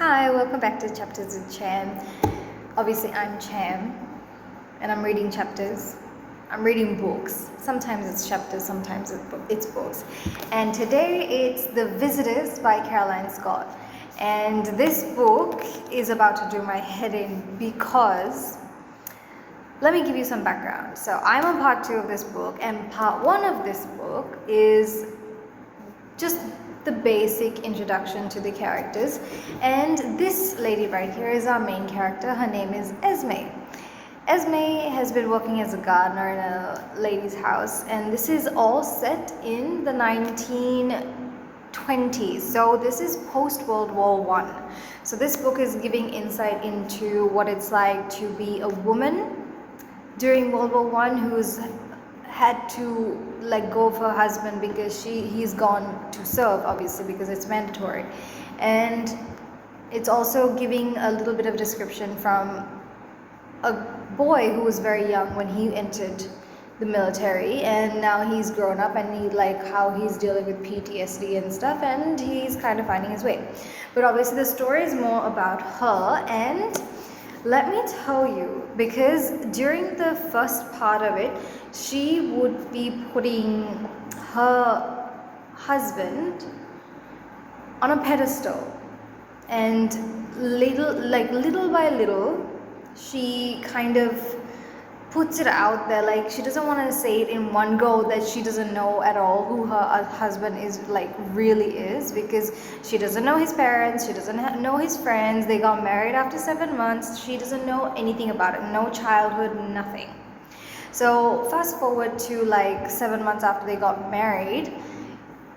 Hi, welcome back to Chapters with Cham. Obviously, I'm Cham, and I'm reading chapters. I'm reading books. Sometimes it's chapters, sometimes it's books. And today it's The Visitors by Caroline Scott. And this book is about to do my head in because, let me give you some background. So I'm on part 2 of this book, and part 1 of this book is just the basic introduction to the characters. And this lady right here is our main character. Her name is Esme. Esme has been working as a gardener in a lady's house, and this is all set in the 1920s. So this is post World War I. So this book is giving insight into what it's like to be a woman during World War I who's had to let go of her husband because he's gone to serve, obviously, because it's mandatory. And it's also giving a little bit of description from a boy who was very young when he entered the military, and now he's grown up, and how he's dealing with PTSD and stuff, and he's kind of finding his way. But obviously the story is more about her. And let me tell you, because during the first part of it, she would be putting her husband on a pedestal, and little by little, she kind of puts it out there. Like, she doesn't want to say it in one go that she doesn't know at all who her husband is, really is, because she doesn't know his parents, she doesn't know his friends. They got married after 7 months. She doesn't know anything about it, no childhood, nothing. So fast forward to 7 months after they got married,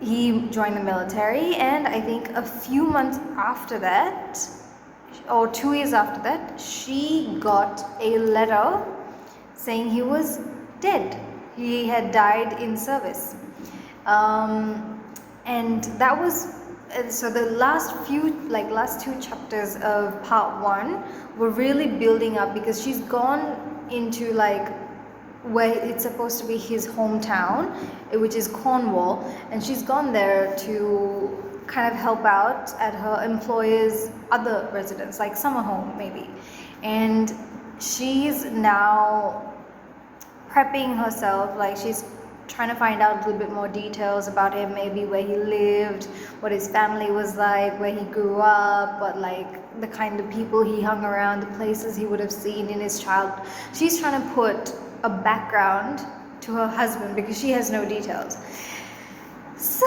he joined the military, and I think a few months after that, or 2 years after that, she got a letter saying he was dead. He had died in service. And that was, so the last 2 chapters of part 1 were really building up, because she's gone into where it's supposed to be his hometown, which is Cornwall, and she's gone there to kind of help out at her employer's other residence, like summer home maybe. And she's now prepping herself, she's trying to find out a little bit more details about him, maybe where he lived, what his family was like, where he grew up, what the kind of people he hung around, the places he would have seen in his childhood. She's trying to put a background to her husband because she has no details. So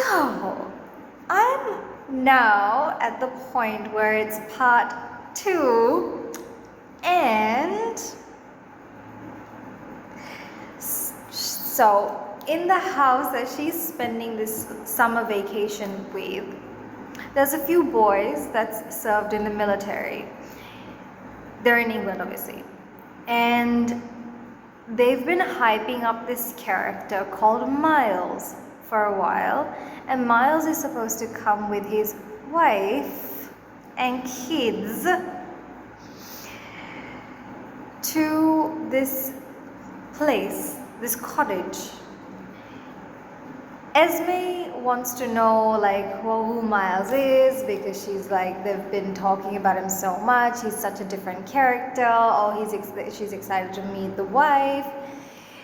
I'm now at the point where it's part 2, and so in the house that she's spending this summer vacation with, there's a few boys that served in the military. They're in England, obviously, and they've been hyping up this character called Miles for a while, and Miles is supposed to come with his wife and kids to this place, this cottage. Esme wants to know who Miles is, because they've been talking about him so much. He's such a different character. She's excited to meet the wife.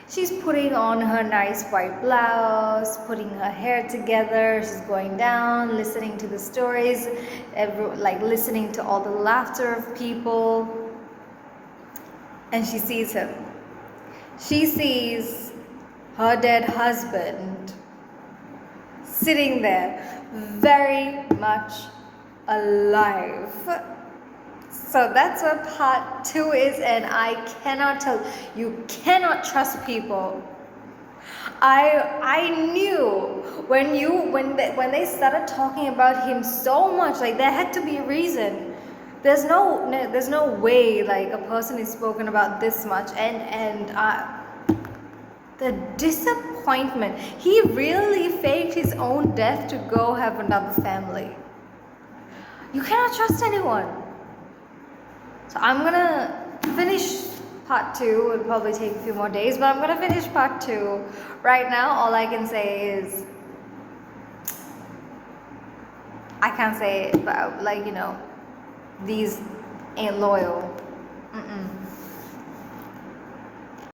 She's putting on her nice white blouse, putting her hair together. She's going down, listening to the stories, listening to all the laughter of people. And she sees him. She sees her dead husband sitting there, very much alive. So that's what part 2 is, and I cannot tell you, cannot trust people. I knew when they started talking about him so much, there had to be a reason. There's no way a person is spoken about this much, and the disappointment. He really faked his own death to go have another family. You cannot trust anyone. So I'm gonna finish part 2. It'll probably take a few more days, but I'm gonna finish part 2 right now. All I can say is, I can't say it, but these ain't loyal. Mm-mm.